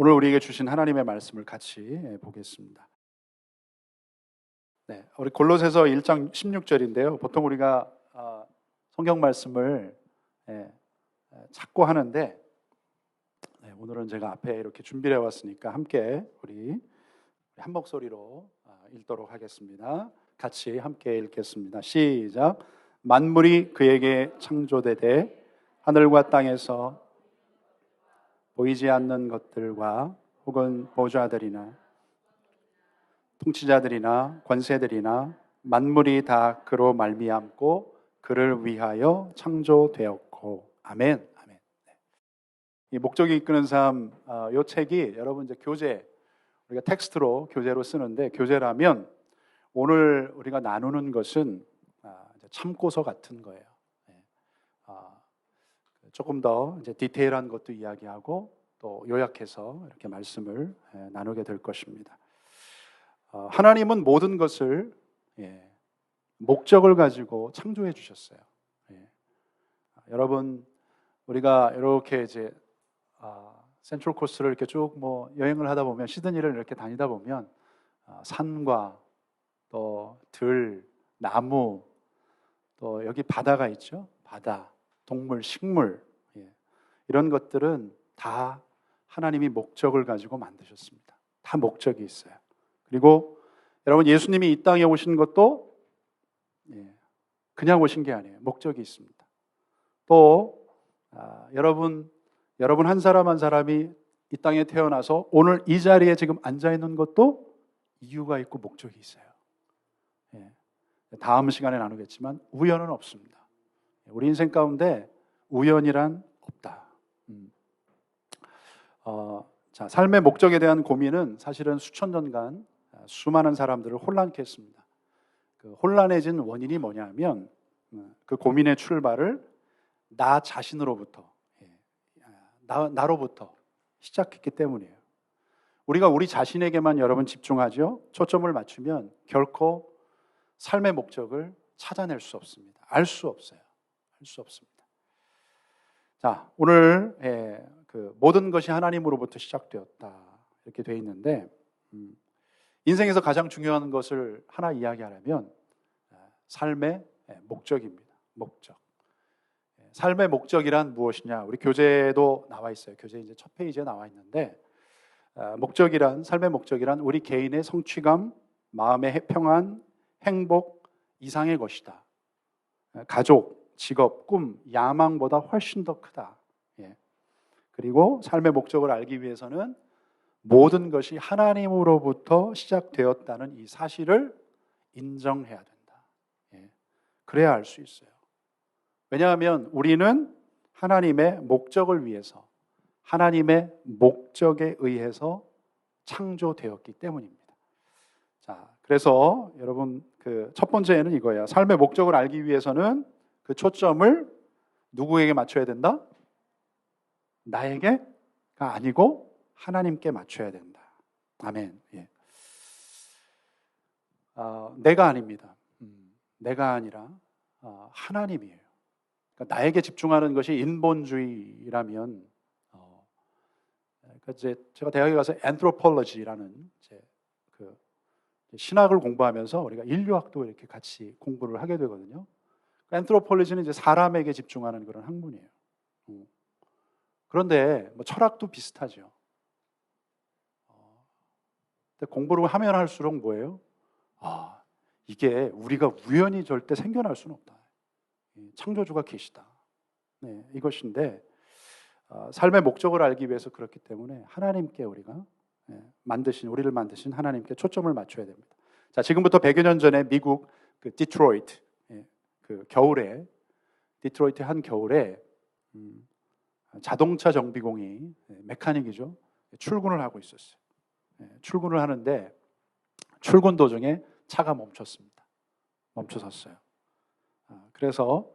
오늘 우리에게 주신 하나님의 말씀을 같이 보겠습니다. 네, 우리 골로새서 1장 16절인데요. 보통 우리가 성경 말씀을 찾고 하는데 오늘은 제가 앞에 이렇게 준비해 왔으니까 함께 우리 한 목소리로 읽도록 하겠습니다. 같이 함께 읽겠습니다. 시작. 만물이 그에게 창조되되 하늘과 땅에서 보이지 않는 것들과 혹은 보좌들이나 통치자들이나 권세들이나 만물이 다 그로 말미암고 그를 위하여 창조되었고. 아멘. 아멘. 이 목적이 이끄는 삶, 이 책이 여러분 이제 교재, 우리가 텍스트로 교재로 쓰는데, 교재라면 오늘 우리가 나누는 것은 참고서 같은 거예요. 조금 더 이제 디테일한 것도 이야기하고 또 요약해서 이렇게 말씀을 나누게 될 것입니다. 하나님은 모든 것을 목적을 가지고 창조해 주셨어요. 여러분, 우리가 이렇게 이제 센트럴 코스트를 이렇게 쭉 여행을 하다 보면, 시드니를 이렇게 다니다 보면 산과 또 들, 나무, 또 여기 바다가 있죠. 바다, 동물, 식물, 이런 것들은 다 하나님이 목적을 가지고 만드셨습니다. 다 목적이 있어요. 그리고 여러분, 예수님이 이 땅에 오신 것도 그냥 오신 게 아니에요. 목적이 있습니다. 또 여러분 한 사람 한 사람이 이 땅에 태어나서 오늘 이 자리에 지금 앉아 있는 것도 이유가 있고 목적이 있어요. 다음 시간에 나누겠지만 우연은 없습니다. 우리 인생 가운데 우연이란 없다. 자, 삶의 목적에 대한 고민은 사실은 수천 년간 수많은 사람들을 혼란케 했습니다. 그 혼란해진 원인이 뭐냐면 그 고민의 출발을 나 자신으로부터, 나로부터 시작했기 때문이에요. 우리가 우리 자신에게만 여러분 집중하죠. 초점을 맞추면 결코 삶의 목적을 찾아낼 수 없습니다. 알 수 없어요. 알 수 없습니다. 자, 오늘 그 모든 것이 하나님으로부터 시작되었다 이렇게 되어 있는데, 인생에서 가장 중요한 것을 하나 이야기하려면 삶의 목적입니다. 목적. 삶의 목적이란 무엇이냐? 우리 교재도 나와 있어요. 교재 이제 첫 페이지에 나와 있는데, 삶의 목적이란 우리 개인의 성취감, 마음의 평안, 행복 이상의 것이다. 가족, 직업, 꿈, 야망보다 훨씬 더 크다. 그리고 삶의 목적을 알기 위해서는 모든 것이 하나님으로부터 시작되었다는 이 사실을 인정해야 된다. 그래야 알 수 있어요. 왜냐하면 우리는 하나님의 목적을 위해서, 하나님의 목적에 의해서 창조되었기 때문입니다. 자, 그래서 여러분 그 첫 번째는 이거예요. 삶의 목적을 알기 위해서는 그 초점을 누구에게 맞춰야 된다? 나에게가 아니고 하나님께 맞춰야 된다. 아멘. 내가 아닙니다. 내가 아니라 하나님이에요. 그러니까 나에게 집중하는 것이 인본주의라면, 그러니까 제가 대학에 가서 anthropology라는 그 신학을 공부하면서 우리가 인류학도 이렇게 같이 공부를 하게 되거든요. anthropology는 이제 사람에게 집중하는 그런 학문이에요. 그런데 철학도 비슷하죠. 근데 공부를 하면 할수록 뭐예요? 이게 우리가 우연히 절대 생겨날 수는 없다. 창조주가 계시다. 이것인데, 삶의 목적을 알기 위해서 그렇기 때문에 하나님께 우리가 우리를 만드신 하나님께 초점을 맞춰야 됩니다. 자, 지금부터 100여 년 전에 미국 그 디트로이트, 그 겨울에, 디트로이트 한 겨울에 자동차 정비공이, 메카닉이죠, 출근을 하고 있었어요. 출근을 하는데 출근 도중에 차가 멈췄습니다. 멈춰섰어요. 그래서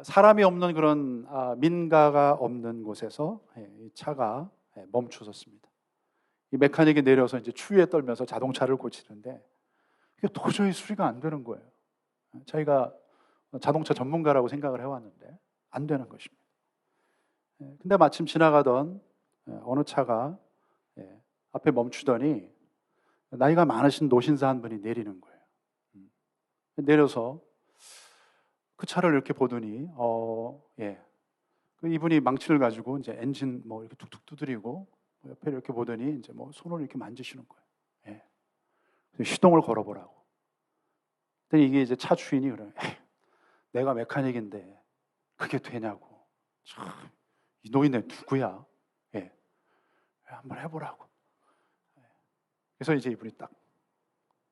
사람이 없는 그런 민가가 없는 곳에서 이 차가 멈춰섰습니다. 이 메카닉이 내려서 이제 추위에 떨면서 자동차를 고치는데 이게 도저히 수리가 안 되는 거예요. 자기가 자동차 전문가라고 생각을 해왔는데 안 되는 것입니다. 근데 마침 지나가던 어느 차가 앞에 멈추더니 나이가 많으신 노신사 한 분이 내리는 거예요. 내려서 그 차를 이렇게 보더니 이분이 망치를 가지고 이제 엔진 뭐 이렇게 툭툭 두드리고 옆에 이렇게 보더니 이제 뭐 손을 이렇게 만지시는 거예요. 시동을 걸어보라고. 근데 이게 이제 차 주인이 그래요. 내가 메카닉인데 그게 되냐고. 참, 이 노인네 누구야? 한번 해보라고. 그래서 이제 이분이 딱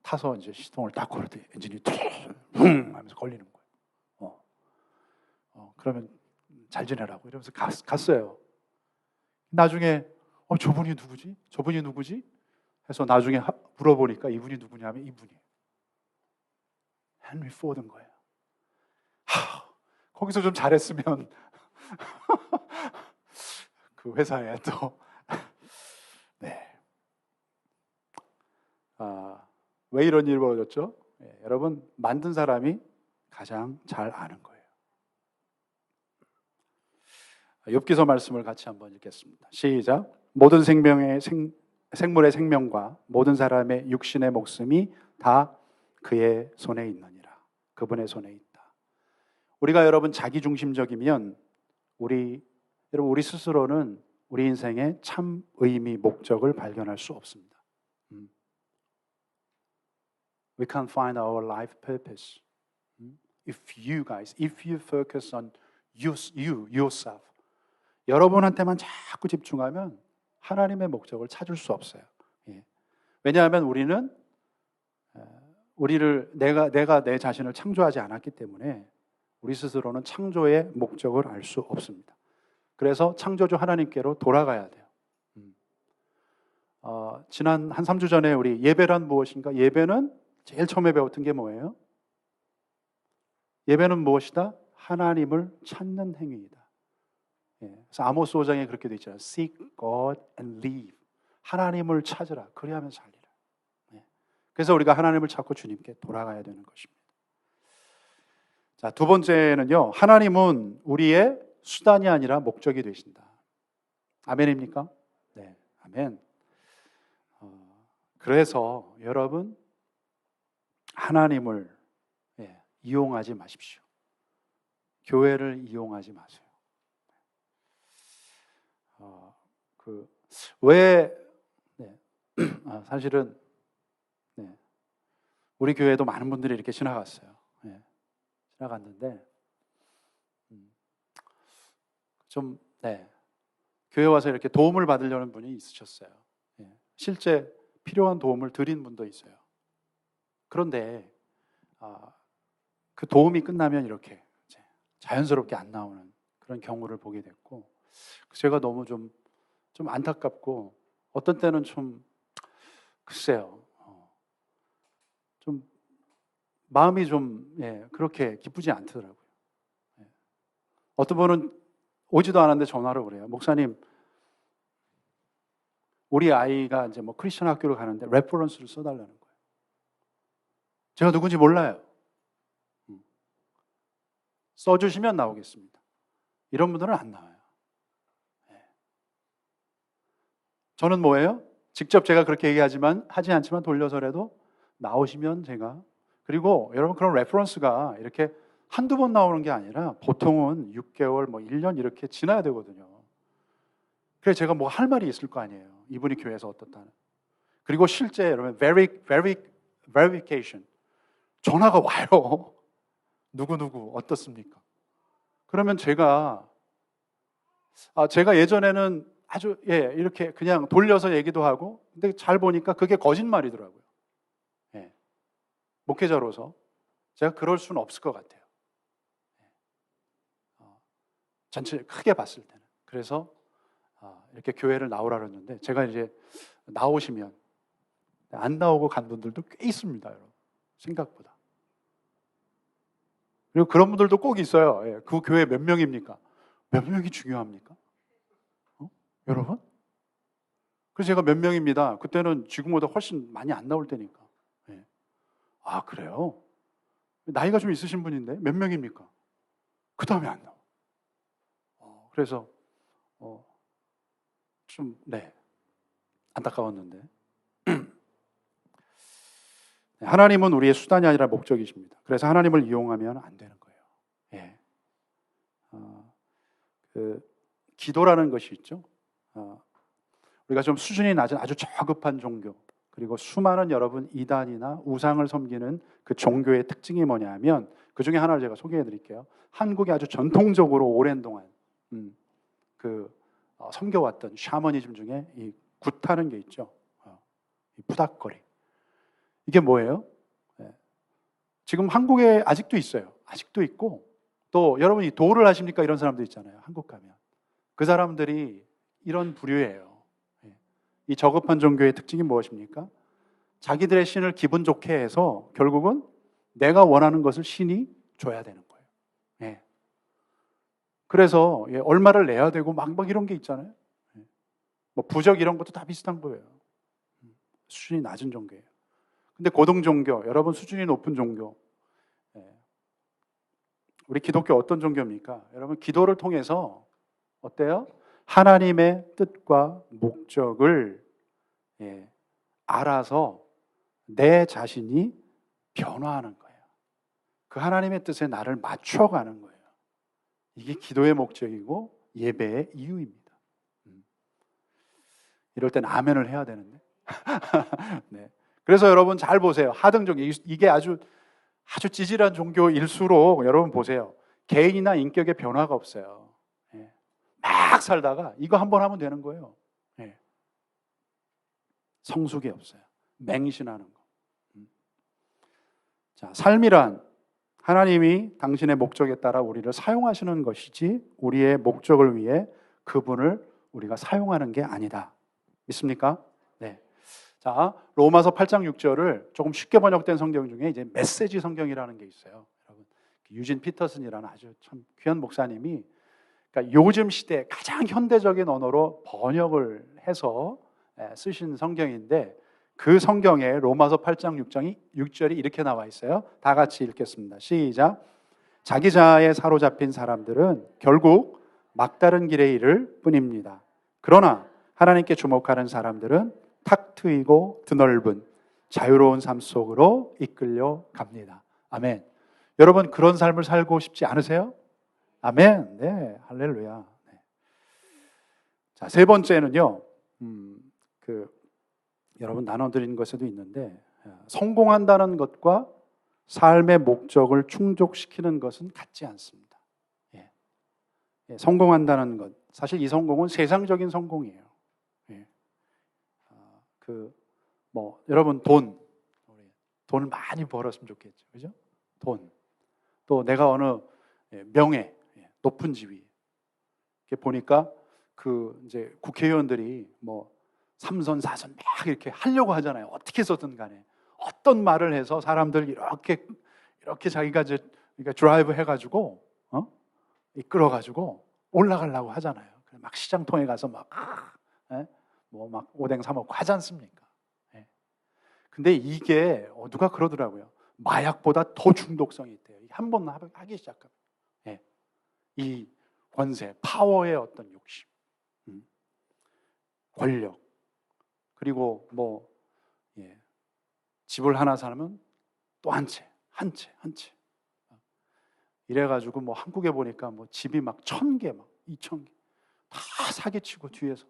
타서 이제 시동을 딱 걸었더니 엔진이 퉁 하면서 걸리는 거예요. 그러면 잘 지내라고 이러면서 갔어요. 나중에 저분이 누구지? 저분이 누구지? 해서 나중에 물어보니까 이분이 누구냐면 이분이에요. 헨리 포드인 거예요. 거기서 좀 잘했으면 그 회사에 또 왜 이런 일이 벌어졌죠? 여러분, 만든 사람이 가장 잘 아는 거예요. 욥기서 말씀을 같이 한번 읽겠습니다. 시작. 모든 생물의 생명과 모든 사람의 육신의 목숨이 다 그의 손에 있느니라. 그분의 손에 있다. 우리가 여러분 자기중심적이면 우리 스스로는 우리 인생의 참 의미, 목적을 발견할 수 없습니다. We can't find our life purpose. If you focus on yourself. 여러분한테만 자꾸 집중하면 하나님의 목적을 찾을 수 없어요. 왜냐하면 우리는 내가 내 자신을 창조하지 않았기 때문에 우리 스스로는 창조의 목적을 알 수 없습니다. 그래서 창조주 하나님께로 돌아가야 돼요. 지난 한 3주 전에 우리 예배란 무엇인가? 예배는 제일 처음에 배웠던 게 뭐예요? 예배는 무엇이다? 하나님을 찾는 행위이다. 그래서 아모스 5장에 그렇게 되어 있잖아요. Seek God and live. 하나님을 찾으라. 그리하면 살리라. 그래서 우리가 하나님을 찾고 주님께 돌아가야 되는 것입니다. 자, 두 번째는요. 하나님은 우리의 수단이 아니라 목적이 되신다. 아멘입니까? 네, 아멘. 그래서 여러분 하나님을 이용하지 마십시오. 교회를 이용하지 마세요. 사실은 우리 교회도 많은 분들이 이렇게 지나갔어요. 지나갔는데 교회 와서 이렇게 도움을 받으려는 분이 있으셨어요. 실제 필요한 도움을 드린 분도 있어요. 그런데 그 도움이 끝나면 이렇게 자연스럽게 안 나오는 그런 경우를 보게 됐고, 제가 너무 좀 안타깝고 어떤 때는 좀 글쎄요, 좀 마음이 좀 그렇게 기쁘지 않더라고요. 어떤 분은 오지도 않았는데 전화로 그래요. 목사님, 우리 아이가 이제 뭐 크리스천 학교를 가는데 레퍼런스를 써달라는 거예요. 제가 누군지 몰라요. 써주시면 나오겠습니다. 이런 분들은 안 나와요. 저는 뭐예요? 직접 제가 그렇게 하지 않지만 돌려서라도 나오시면 제가, 그리고 여러분 그런 레퍼런스가 이렇게 한두 번 나오는 게 아니라 보통은 6개월, 1년 이렇게 지나야 되거든요. 그래서 제가 뭐 할 말이 있을 거 아니에요. 이분이 교회에서 어떻다는. 그리고 실제 여러분 verification 전화가 와요. 누구 어떻습니까? 그러면 제가 예전에는 아주 이렇게 그냥 돌려서 얘기도 하고, 근데 잘 보니까 그게 거짓말이더라고요. 목회자로서 제가 그럴 수는 없을 것 같아요. 전체 크게 봤을 때는. 그래서 이렇게 교회를 나오라 그랬는데, 제가 이제 나오시면 안 나오고 간 분들도 꽤 있습니다, 여러분. 생각보다. 그리고 그런 분들도 꼭 있어요. 그 교회 몇 명입니까? 몇 명이 중요합니까? 여러분? 그래서 제가 몇 명입니다. 그때는 지금보다 훨씬 많이 안 나올 때니까. 아, 그래요? 나이가 좀 있으신 분인데 몇 명입니까? 그 다음에 안 나와. 그래서 좀 안타까웠는데 하나님은 우리의 수단이 아니라 목적이십니다. 그래서 하나님을 이용하면 안 되는 거예요. 예. 기도라는 것이 있죠. 우리가 좀 수준이 낮은 아주 저급한 종교, 그리고 수많은 여러분 이단이나 우상을 섬기는 그 종교의 특징이 뭐냐면, 그 중에 하나를 제가 소개해 드릴게요. 한국이 아주 전통적으로 오랜 동안 섬겨왔던 샤머니즘 중에 이 굿하는 게 있죠. 이 푸닥거리. 이게 뭐예요? 지금 한국에 아직도 있어요. 아직도 있고, 또 여러분이 도를 하십니까? 이런 사람들 있잖아요. 한국 가면. 그 사람들이 이런 부류예요. 이 저급한 종교의 특징이 무엇입니까? 자기들의 신을 기분 좋게 해서 결국은 내가 원하는 것을 신이 줘야 되는 거예요. 예. 그래서 얼마를 내야 되고 막 이런 게 있잖아요. 뭐 부적 이런 것도 다 비슷한 거예요. 수준이 낮은 종교예요. 근데 고등 종교, 여러분 수준이 높은 종교. 우리 기독교 어떤 종교입니까? 여러분 기도를 통해서 어때요? 하나님의 뜻과 목적을 알아서 내 자신이 변화하는 거예요. 그 하나님의 뜻에 나를 맞춰가는 거예요. 이게 기도의 목적이고 예배의 이유입니다. 이럴 땐 아멘을 해야 되는데. 네. 그래서 여러분 잘 보세요. 하등 종교, 이게 아주 찌질한 종교일수록 여러분 보세요. 개인이나 인격의 변화가 없어요. 막 살다가 이거 한번 하면 되는 거예요. 성숙이 없어요. 맹신하는 거. 자, 삶이란 하나님이 당신의 목적에 따라 우리를 사용하시는 것이지 우리의 목적을 위해 그분을 우리가 사용하는 게 아니다. 믿습니까? 네. 자, 로마서 8장 6절을 조금 쉽게 번역된 성경 중에 이제 메시지 성경이라는 게 있어요. 여러분, 유진 피터슨이라는 아주 참 귀한 목사님이, 그러니까 요즘 시대 가장 현대적인 언어로 번역을 해서 쓰신 성경인데, 그 성경에 로마서 8장 6절이 이렇게 나와 있어요. 다 같이 읽겠습니다. 시작. 자기 자아에 사로잡힌 사람들은 결국 막다른 길에 이를 뿐입니다. 그러나 하나님께 주목하는 사람들은 탁 트이고 드넓은 자유로운 삶 속으로 이끌려 갑니다. 아멘. 여러분 그런 삶을 살고 싶지 않으세요? 아멘. 네, 할렐루야. 네. 자, 세 번째는요. 여러분 나눠드린 것에도 있는데, 성공한다는 것과 삶의 목적을 충족시키는 것은 같지 않습니다. 성공한다는 것, 사실 이 성공은 세상적인 성공이에요. 여러분 돈을 많이 벌었으면 좋겠죠, 그죠? 돈, 또 내가 어느 명예, 높은 지위. 이렇게 보니까 이제 국회의원들이 뭐 3선, 4선 막 이렇게 하려고 하잖아요. 어떻게 해서든 간에 어떤 말을 해서 사람들 이렇게 자기가 이제 그러니까 드라이브 해가지고 이끌어가지고 올라가려고 하잖아요. 막 시장통에 가서 막 오뎅 사 먹고 하지 않습니까? 근데 이게 누가 그러더라고요. 마약보다 더 중독성이 있대요. 한 번 하기 시작하면 이 권세, 파워의 어떤 욕심, 권력, 그리고 집을 하나 사면 또 한 채. 이래가지고 한국에 보니까 집이 막 1,000개, 막 2,000개 다 사기치고 뒤에서.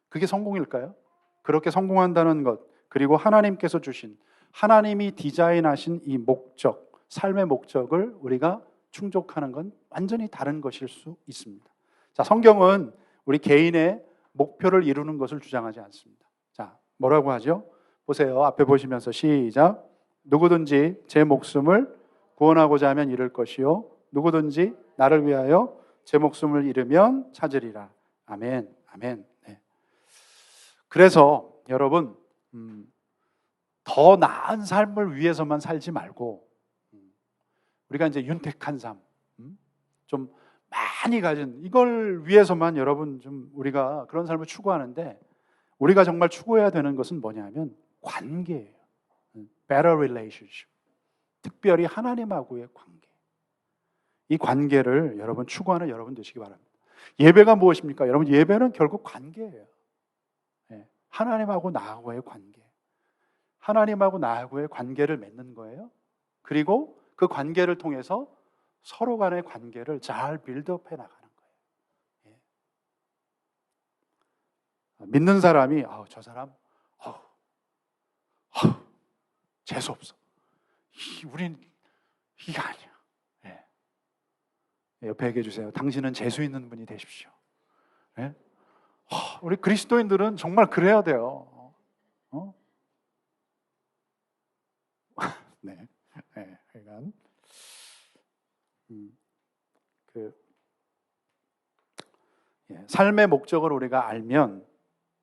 그게 성공일까요? 그렇게 성공한다는 것, 그리고 하나님께서 주신, 하나님이 디자인하신 이 목적, 삶의 목적을 우리가 충족하는 건 완전히 다른 것일 수 있습니다. 자, 성경은 우리 개인의 목표를 이루는 것을 주장하지 않습니다. 자, 뭐라고 하죠? 보세요. 앞에 보시면서 시작. 누구든지 제 목숨을 구원하고자 하면 잃을 것이요, 누구든지 나를 위하여 제 목숨을 잃으면 찾으리라. 아멘. 아멘. 네. 그래서 여러분 더 나은 삶을 위해서만 살지 말고 우리가 이제 윤택한 삶, 좀 많이 가진 이걸 위해서만 여러분 좀 우리가 그런 삶을 추구하는데, 우리가 정말 추구해야 되는 것은 뭐냐면 관계예요. Better relationship. 특별히 하나님하고의 관계. 이 관계를 여러분 추구하는 여러분 되시기 바랍니다. 예배가 무엇입니까? 여러분, 예배는 결국 관계예요. 예, 하나님하고 나하고의 관계. 하나님하고 나하고의 관계를 맺는 거예요. 그리고 그 관계를 통해서 서로 간의 관계를 잘 빌드업해 나가는 거예요. 예. 믿는 사람이 저 사람 재수 없어. 우린 이게 아니야. 예. 옆에 얘기해 주세요. 당신은 재수 있는 분이 되십시오. 예? 우리 그리스도인들은 정말 그래야 돼요. 네. 네. 그러니까 삶의 목적을 우리가 알면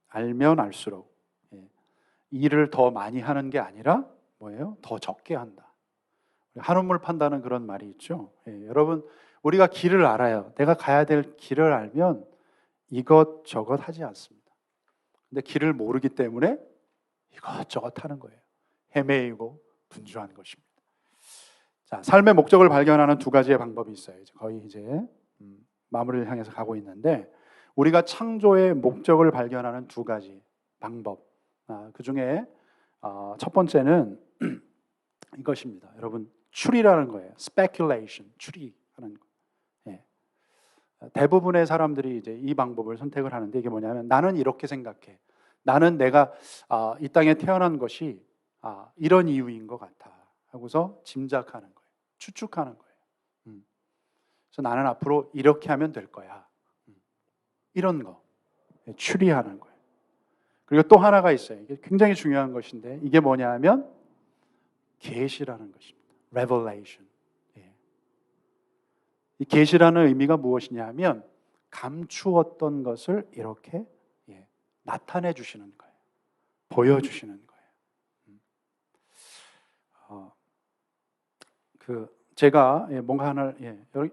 알수록 일을 더 많이 하는 게 아니라 뭐예요? 더 적게 한다. 한우물 판다는 그런 말이 있죠. 여러분, 우리가 길을 알아요. 내가 가야 될 길을 알면 이것저것 하지 않습니다. 근데 길을 모르기 때문에 이것저것 하는 거예요. 헤매이고 분주한 것입니다. 자, 삶의 목적을 발견하는 두 가지의 방법이 있어요. 거의 이제 마무리를 향해서 가고 있는데, 우리가 창조의 목적을 발견하는 두 가지 방법. 그 중에 첫 번째는 이것입니다. 여러분, 추리라는 거예요. speculation, 추리하는 거. 예. 대부분의 사람들이 이제 이 방법을 선택을 하는데, 이게 뭐냐면, 나는 이렇게 생각해. 나는 내가 이 땅에 태어난 것이 이런 이유인 것 같아 하고서 짐작하는 거예요. 추측하는 거예요. 그래서 나는 앞으로 이렇게 하면 될 거야. 이런 거. 추리하는 거예요. 그리고 또 하나가 있어요. 이게 굉장히 중요한 것인데, 이게 뭐냐 하면 계시라는 것입니다. revelation. 이 계시라는 의미가 무엇이냐 하면 감추었던 것을 이렇게 나타내 주시는 거예요. 보여주시는 거예요. 제가 뭔가 하나,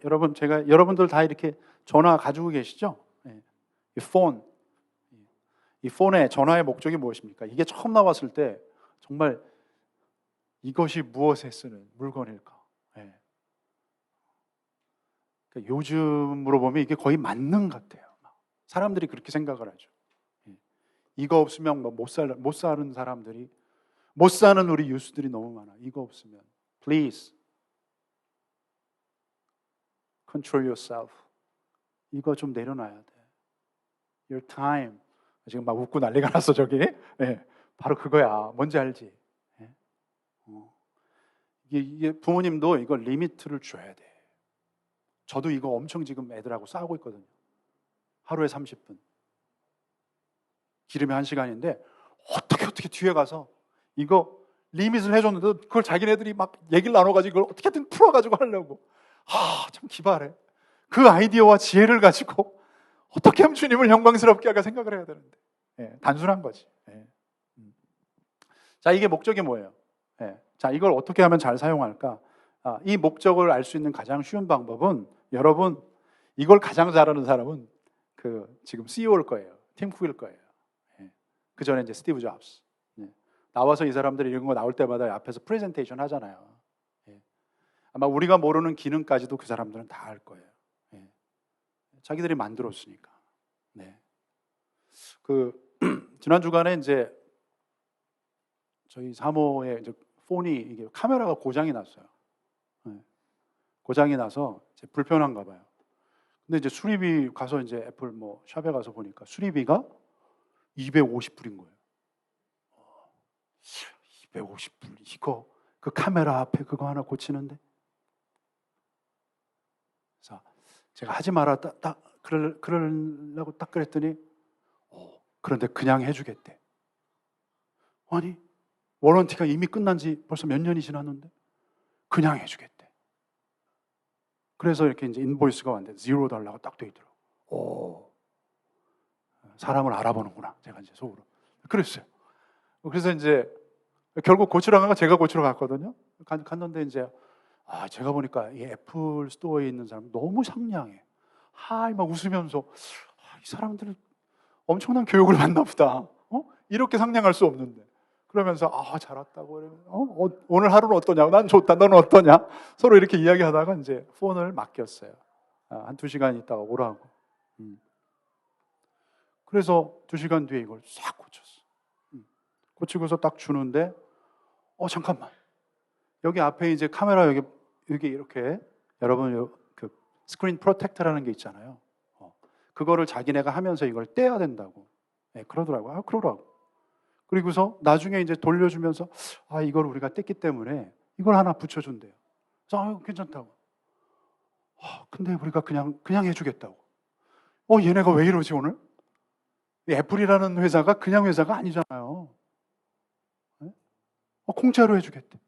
여러분, 제가 여러분들 다 이렇게 전화 가지고 계시죠? 이 폰의 전화의 목적이 무엇입니까? 이게 처음 나왔을 때 정말 이것이 무엇에 쓰는 물건일까? 그러니까 요즘으로 보면 이게 거의 만능 같아요. 사람들이 그렇게 생각을 하죠. 이거 없으면 못 사는 사람들이, 못 사는 우리 유수들이 너무 많아. 이거 없으면 please control yourself. 이거 좀 내려놔야 돼. Your time. 지금 막 웃고 난리가 났어 저기. 바로 그거야. 뭔지 알지? 이게 부모님도 이거 리미트를 줘야 돼. 저도 이거 엄청 지금 애들하고 싸우고 있거든요. 하루에 30분. 기름이 1시간인데 어떻게 뒤에 가서 이거 리밋을 해줬는데 그걸 자기네들이 막 얘기를 나눠가지고 이걸 어떻게든 풀어가지고 하려고. 참 기발해. 그 아이디어와 지혜를 가지고 어떻게 하면 주님을 영광스럽게 할까 생각을 해야 되는데. 단순한 거지. 자, 이게 목적이 뭐예요? 자, 이걸 어떻게 하면 잘 사용할까? 이 목적을 알 수 있는 가장 쉬운 방법은, 여러분, 이걸 가장 잘하는 사람은 지금 CEO일 거예요. 팀 쿡일 거예요. 그 전에 이제 스티브 잡스. 나와서 이 사람들이 이런 거 나올 때마다 앞에서 프레젠테이션 하잖아요. 아마 우리가 모르는 기능까지도 그 사람들은 다 알 거예요. 자기들이 만들었으니까. 지난 주간에 이제 저희 사모의 이제 폰이 이게 카메라가 고장이 났어요. 고장이 나서 이제 불편한가 봐요. 근데 이제 수리비 가서 이제 애플 샵에 가서 보니까 수리비가 250불인 거예요. 250불 이거 그 카메라 앞에 그거 하나 고치는데. 그래서 제가 하지 마라 그러려고 딱 그랬더니 그런데 그냥 해주겠대. 아니 워런티가 이미 끝난 지 벌써 몇 년이 지났는데 그냥 해주겠대. 그래서 이렇게 이제 인보이스가 왔는데 $0가 딱 돼 있더라고. 사람을 알아보는구나. 제가 이제 속으로 그랬어요. 그래서 이제 결국 고치러 간 거 제가 고치러 갔거든요. 갔는데 이제 제가 보니까 이 애플 스토어에 있는 사람 너무 상냥해. 막 웃으면서 이 사람들은 엄청난 교육을 받나 보다. 이렇게 상냥할 수 없는데. 그러면서 잘 왔다고. 오늘 하루는 어떠냐고. 난 좋다. 너는 어떠냐? 서로 이렇게 이야기하다가 이제 폰을 맡겼어요. 한 2시간 있다가 오라고. 그래서 2시간 뒤에 이걸 싹 고쳤어. 고치고서 딱 주는데, 잠깐만. 여기 앞에 이제 카메라 여기 이렇게 여러분 그 스크린 프로텍터라는 게 있잖아요. 그거를 자기네가 하면서 이걸 떼야 된다고. 네, 그러더라고요. 그러라고. 그리고서 나중에 이제 돌려주면서 이걸 우리가 뗐기 때문에 이걸 하나 붙여준대요. 그래서 괜찮다고. 근데 우리가 그냥 해주겠다고. 얘네가 왜 이러지 오늘? 애플이라는 회사가 그냥 회사가 아니잖아요. 네? 공짜로 해주겠대.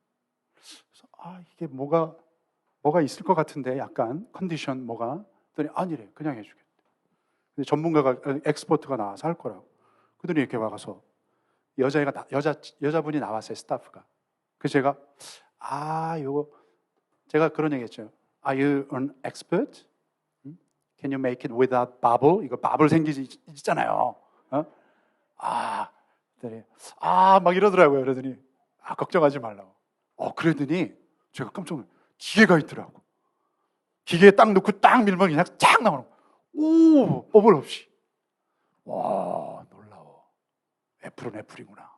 그래서 이게 뭐가 있을 것 같은데 약간 컨디션 뭐가? 그랬더니 아니래, 그냥 해주겠대. 근데 전문가가 엑스퍼트가 나와서 할 거라고. 그들이 이렇게 와서 여자분이 나왔어요, 스타프가. 그래서 제가 그런 얘기했죠. Are you an expert? Can you make it without bubble? 이거 버블 생기지 있잖아요. 그랬더니 막 이러더라고요. 그러더니 걱정하지 말라고. 그러더니 제가 깜짝 놀랐어요. 기계가 있더라고. 기계에 딱 넣고 딱 밀면 그냥 쫙 나오는 거예요. 오, 버블 없이. 와, 놀라워. 애플은 애플이구나.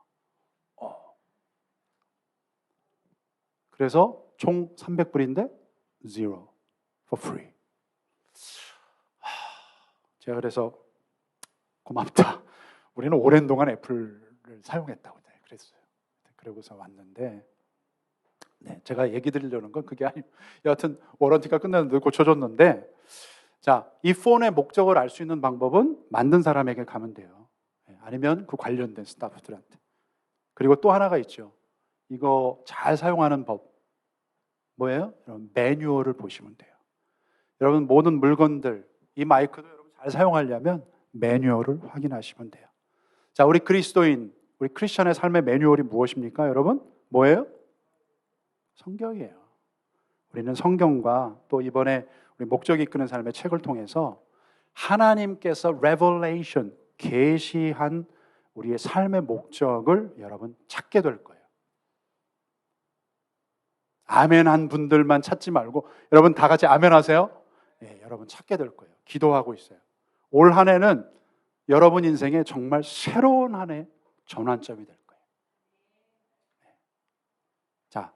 그래서 총 300불인데 zero for free. 제가 그래서 고맙다. 우리는 오랜 동안 애플을 사용했다고 그랬어요. 그러고서 왔는데, 제가 얘기 드리려는 건 그게 아니고, 여하튼 워런티가 끝났는데 고쳐줬는데, 자, 이 폰의 목적을 알 수 있는 방법은 만든 사람에게 가면 돼요. 아니면 그 관련된 스타프들한테. 그리고 또 하나가 있죠. 이거 잘 사용하는 법. 뭐예요? 여러분, 매뉴얼을 보시면 돼요. 여러분, 모든 물건들, 이 마이크도 여러분 잘 사용하려면 매뉴얼을 확인하시면 돼요. 자, 우리 그리스도인, 우리 크리스천의 삶의 매뉴얼이 무엇입니까, 여러분? 뭐예요? 성경이에요. 우리는 성경과 또 이번에 우리 목적이 이끄는 삶의 책을 통해서 하나님께서 revelation, 계시한 우리의 삶의 목적을 여러분 찾게 될 거예요. 아멘한 분들만 찾지 말고 여러분 다 같이 아멘 하세요. 네, 여러분 찾게 될 거예요. 기도하고 있어요. 올 한 해는 여러분 인생에 정말 새로운 한 해 전환점이 될 거예요. 네. 자,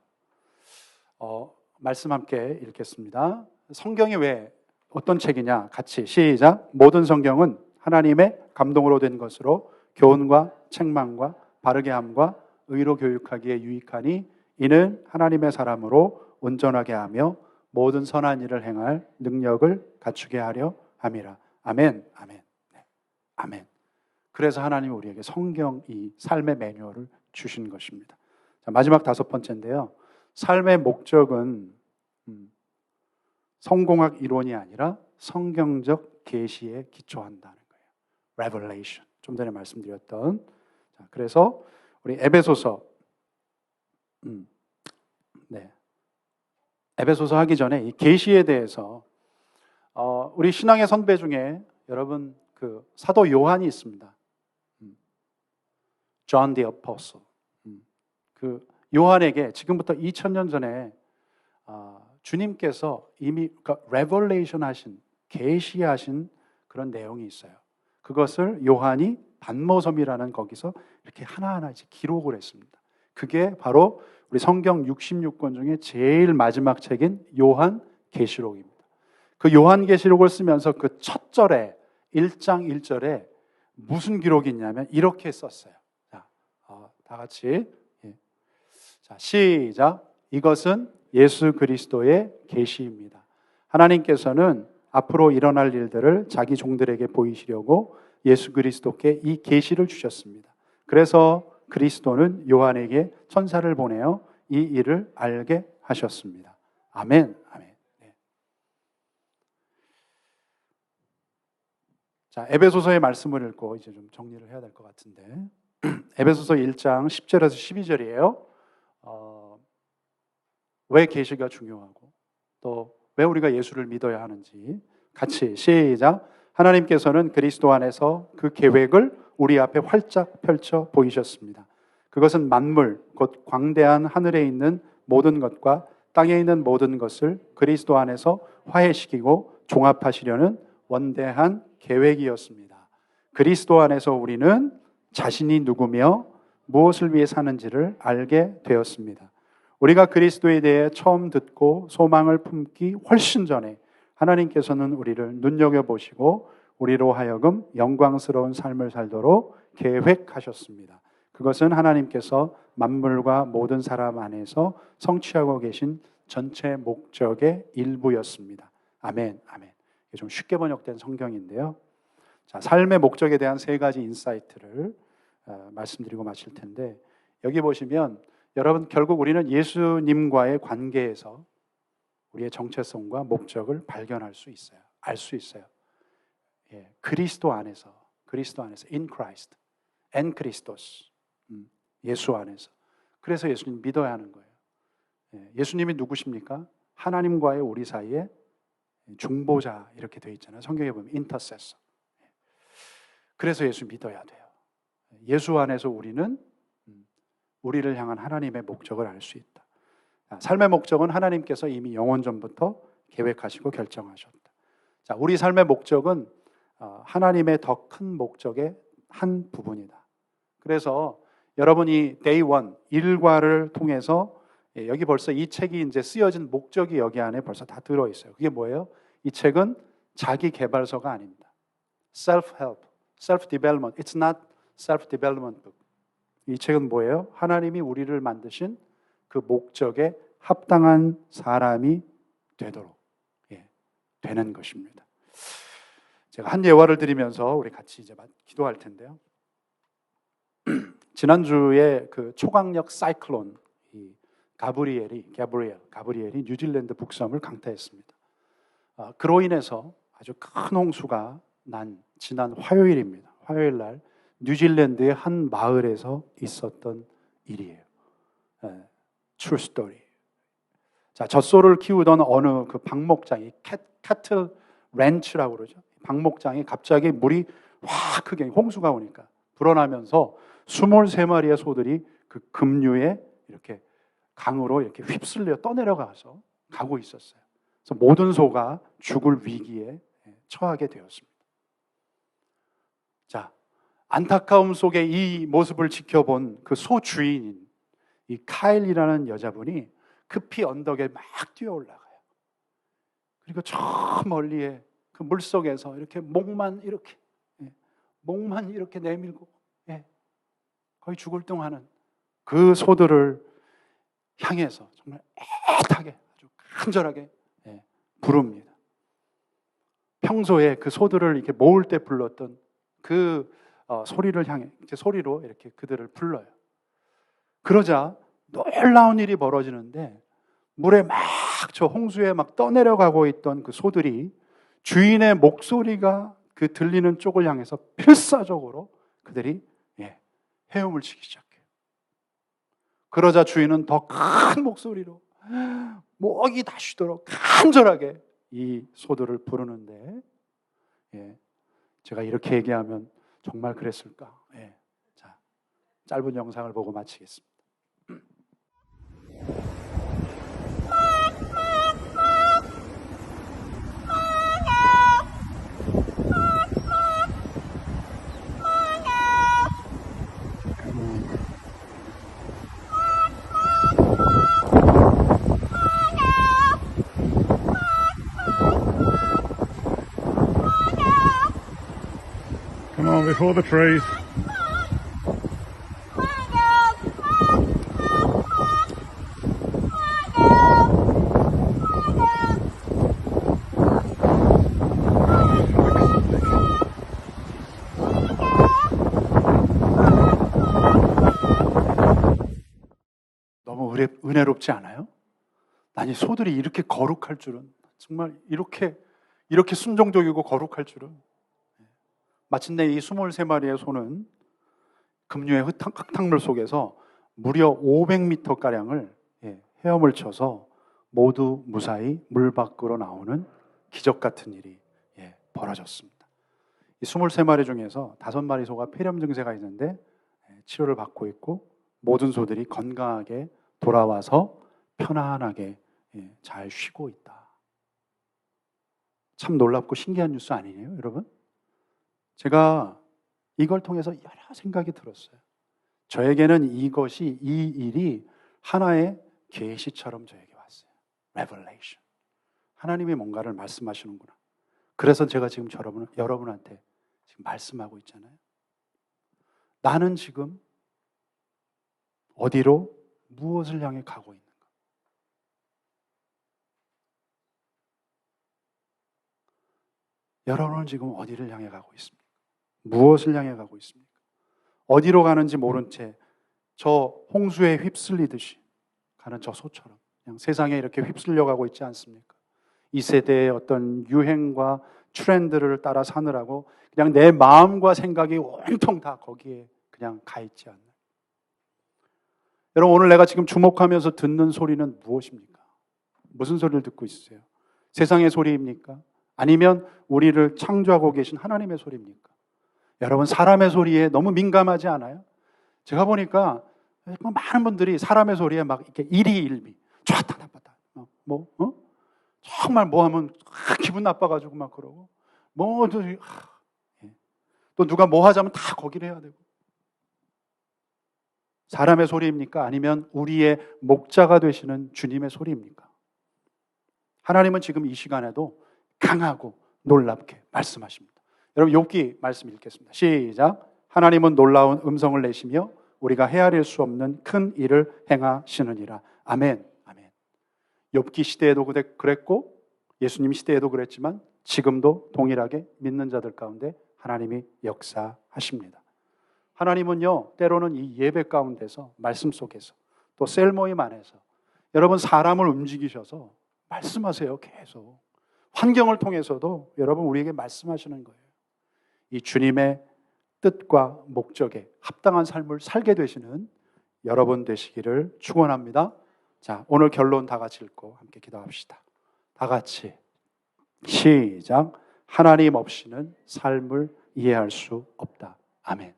말씀 함께 읽겠습니다. 성경이 왜 어떤 책이냐? 같이 시작. 모든 성경은 하나님의 감동으로 된 것으로 교훈과 책망과 바르게 함과 의로 교육하기에 유익하니 이는 하나님의 사람으로 온전하게 하며 모든 선한 일을 행할 능력을 갖추게 하려 함이라. 아멘, 아멘, 네. 아멘. 그래서 하나님이 우리에게 성경, 이 삶의 매뉴얼을 주신 것입니다. 자, 마지막 5번째인데요. 삶의 목적은 성공학 이론이 아니라 성경적 계시에 기초한다는 거예요. Revelation. 좀 전에 말씀드렸던. 자, 그래서 우리 에베소서, 에베소서 하기 전에 이 계시에 대해서 우리 신앙의 선배 중에 여러분 그 사도 요한이 있습니다. John the Apostle. 그 요한에게 지금부터 2000년 전에 주님께서 이미 레벨레이션 하신, 계시하신 그런 내용이 있어요. 그것을 요한이 반모섬이라는 거기서 이렇게 하나하나 이제 기록을 했습니다. 그게 바로 우리 성경 66권 중에 제일 마지막 책인 요한 계시록입니다. 그 요한 계시록을 쓰면서 그 첫 절에 1장 1절에 무슨 기록이 있냐면 이렇게 썼어요. 자, 다 같이 자, 시작. 이것은 예수 그리스도의 계시입니다. 하나님께서는 앞으로 일어날 일들을 자기 종들에게 보이시려고 예수 그리스도께 이 계시를 주셨습니다. 그래서 그리스도는 요한에게 천사를 보내어 이 일을 알게 하셨습니다. 아멘. 아멘. 네. 자, 에베소서의 말씀을 읽고 이제 좀 정리를 해야 될 것 같은데 에베소서 1장 10절에서 12절이에요. 왜 계시가 중요하고 또 왜 우리가 예수를 믿어야 하는지 같이 시작. 하나님께서는 그리스도 안에서 그 계획을 우리 앞에 활짝 펼쳐 보이셨습니다. 그것은 만물, 곧 광대한 하늘에 있는 모든 것과 땅에 있는 모든 것을 그리스도 안에서 화해시키고 종합하시려는 원대한 계획이었습니다. 그리스도 안에서 우리는 자신이 누구며 무엇을 위해 사는지를 알게 되었습니다. 우리가 그리스도에 대해 처음 듣고 소망을 품기 훨씬 전에 하나님께서는 우리를 눈여겨보시고 우리로 하여금 영광스러운 삶을 살도록 계획하셨습니다. 그것은 하나님께서 만물과 모든 사람 안에서 성취하고 계신 전체 목적의 일부였습니다. 아멘, 아멘. 이게 좀 쉽게 번역된 성경인데요. 자, 삶의 목적에 대한 세 가지 인사이트를 말씀드리고 마칠 텐데, 여기 보시면 여러분, 결국 우리는 예수님과의 관계에서 우리의 정체성과 목적을 발견할 수 있어요. 알 수 있어요. 예, 그리스도 안에서 in Christ, en Christos, 예수 안에서. 그래서 예수님 믿어야 하는 거예요. 예, 예수님이 누구십니까? 하나님과의 우리 사이에 중보자 이렇게 되어 있잖아요. 성경에 보면 intercessor. 그래서 예수 믿어야 돼요. 예수 안에서 우리는 우리를 향한 하나님의 목적을 알 수 있다. 삶의 목적은 하나님께서 이미 영원 전부터 계획하시고 결정하셨다. 자, 우리 삶의 목적은 하나님의 더 큰 목적의 한 부분이다. 그래서 여러분이 Day 1 일과를 통해서 여기 벌써 이 책이 이제 쓰여진 목적이 여기 안에 벌써 다 들어 있어요. 그게 뭐예요? 이 책은 자기 개발서가 아닙니다. Self-help, self-development. It's not self-development book. 이 책은 뭐예요? 하나님이 우리를 만드신 그 목적에 합당한 사람이 되도록 되는 것입니다. 제가 한 예화를 드리면서 우리 같이 이제 기도할 텐데요. 지난주에 그 초강력 사이클론 가브리엘이 뉴질랜드 북섬을 강타했습니다. 그로 인해서 아주 큰 홍수가 난 지난 화요일입니다. 화요일 날 뉴질랜드의 한 마을에서 있었던 일이에요. True story. 자, 젖소를 키우던 어느 그 방목장이 캐틀 렌치라고 그러죠. 방목장이 갑자기 물이 확 크게 홍수가 오니까 불어나면서 23마리의 소들이 그 급류에 이렇게 강으로 이렇게 휩쓸려 떠내려가서 가고 있었어요. 그래서 모든 소가 죽을 위기에 처하게 되었습니다. 자, 안타까움 속에 이 모습을 지켜본 그 소 주인인 이 카일이라는 여자분이 급히 언덕에 막 뛰어 올라가요. 그리고 저 멀리에 그 물속에서 이렇게 목만 이렇게 내밀고 거의 죽을 둥하는 그 소들을 향해서 정말 애타게 아주 간절하게 부릅니다. 평소에 그 소들을 이렇게 모을 때 불렀던 그 소리를 향해 이제 소리로 이렇게 그들을 불러요. 그러자 놀라운 일이 벌어지는데 물에 막 저 홍수에 막 떠내려가고 있던 그 소들이 주인의 목소리가 그 들리는 쪽을 향해서 필사적으로 그들이 헤엄을 치기 시작해요. 그러자 주인은 더 큰 목소리로 목이 다 쉬도록 간절하게 이 소들을 부르는데 제가 이렇게 얘기하면 정말 그랬을까? 자, 짧은 영상을 보고 마치겠습니다. Come on, before the trees. 너무 은혜롭지 않아요? 아니, 소들이 이렇게 거룩할 줄은, 정말 이렇게 순종적이고 거룩할 줄은. 마침내 이 23마리의 소는 급류의 흙탕물 속에서 무려 500m가량을 헤엄을 쳐서 모두 무사히 물 밖으로 나오는 기적 같은 일이 벌어졌습니다. 이 23마리 중에서 5마리 소가 폐렴 증세가 있는데 치료를 받고 있고, 모든 소들이 건강하게 돌아와서 편안하게 잘 쉬고 있다. 참 놀랍고 신기한 뉴스 아니에요, 여러분? 제가 이걸 통해서 여러 생각이 들었어요. 저에게는 이 일이 하나의 계시처럼 저에게 왔어요. Revelation. 하나님이 뭔가를 말씀하시는구나. 그래서 제가 지금 여러분한테 지금 말씀하고 있잖아요. 나는 지금 어디로 무엇을 향해 가고 있는가? 여러분은 지금 어디를 향해 가고 있습니까? 무엇을 향해 가고 있습니까? 어디로 가는지 모른 채 저 홍수에 휩쓸리듯이 가는 저 소처럼 그냥 세상에 이렇게 휩쓸려 가고 있지 않습니까? 이 세대의 어떤 유행과 트렌드를 따라 사느라고 그냥 내 마음과 생각이 온통 다 거기에 그냥 가 있지 않나요? 여러분, 오늘 내가 지금 주목하면서 듣는 소리는 무엇입니까? 무슨 소리를 듣고 있으세요? 세상의 소리입니까? 아니면 우리를 창조하고 계신 하나님의 소리입니까? 여러분, 사람의 소리에 너무 민감하지 않아요? 제가 보니까 많은 분들이 사람의 소리에 막 이렇게 일희일비, 좋았다, 나빴다, 정말 뭐 하면 기분 나빠가지고 막 그러고, 또 누가 뭐 하자면 다 거기를 해야 되고. 사람의 소리입니까? 아니면 우리의 목자가 되시는 주님의 소리입니까? 하나님은 지금 이 시간에도 강하고 놀랍게 말씀하십니다. 여러분, 욥기 말씀 읽겠습니다. 시작. 하나님은 놀라운 음성을 내시며 우리가 헤아릴 수 없는 큰 일을 행하시느니라. 아멘. 아멘. 욥기 시대에도 그랬고 예수님 시대에도 그랬지만 지금도 동일하게 믿는 자들 가운데 하나님이 역사하십니다. 하나님은요, 때로는 이 예배 가운데서, 말씀 속에서, 또 셀 모임 안에서 여러분 사람을 움직이셔서 말씀하세요. 계속 환경을 통해서도 여러분 우리에게 말씀하시는 거예요. 이 주님의 뜻과 목적에 합당한 삶을 살게 되시는 여러분 되시기를 축원합니다. 자, 오늘 결론 다 같이 읽고 함께 기도합시다. 다 같이 시작. 하나님 없이는 삶을 이해할 수 없다. 아멘.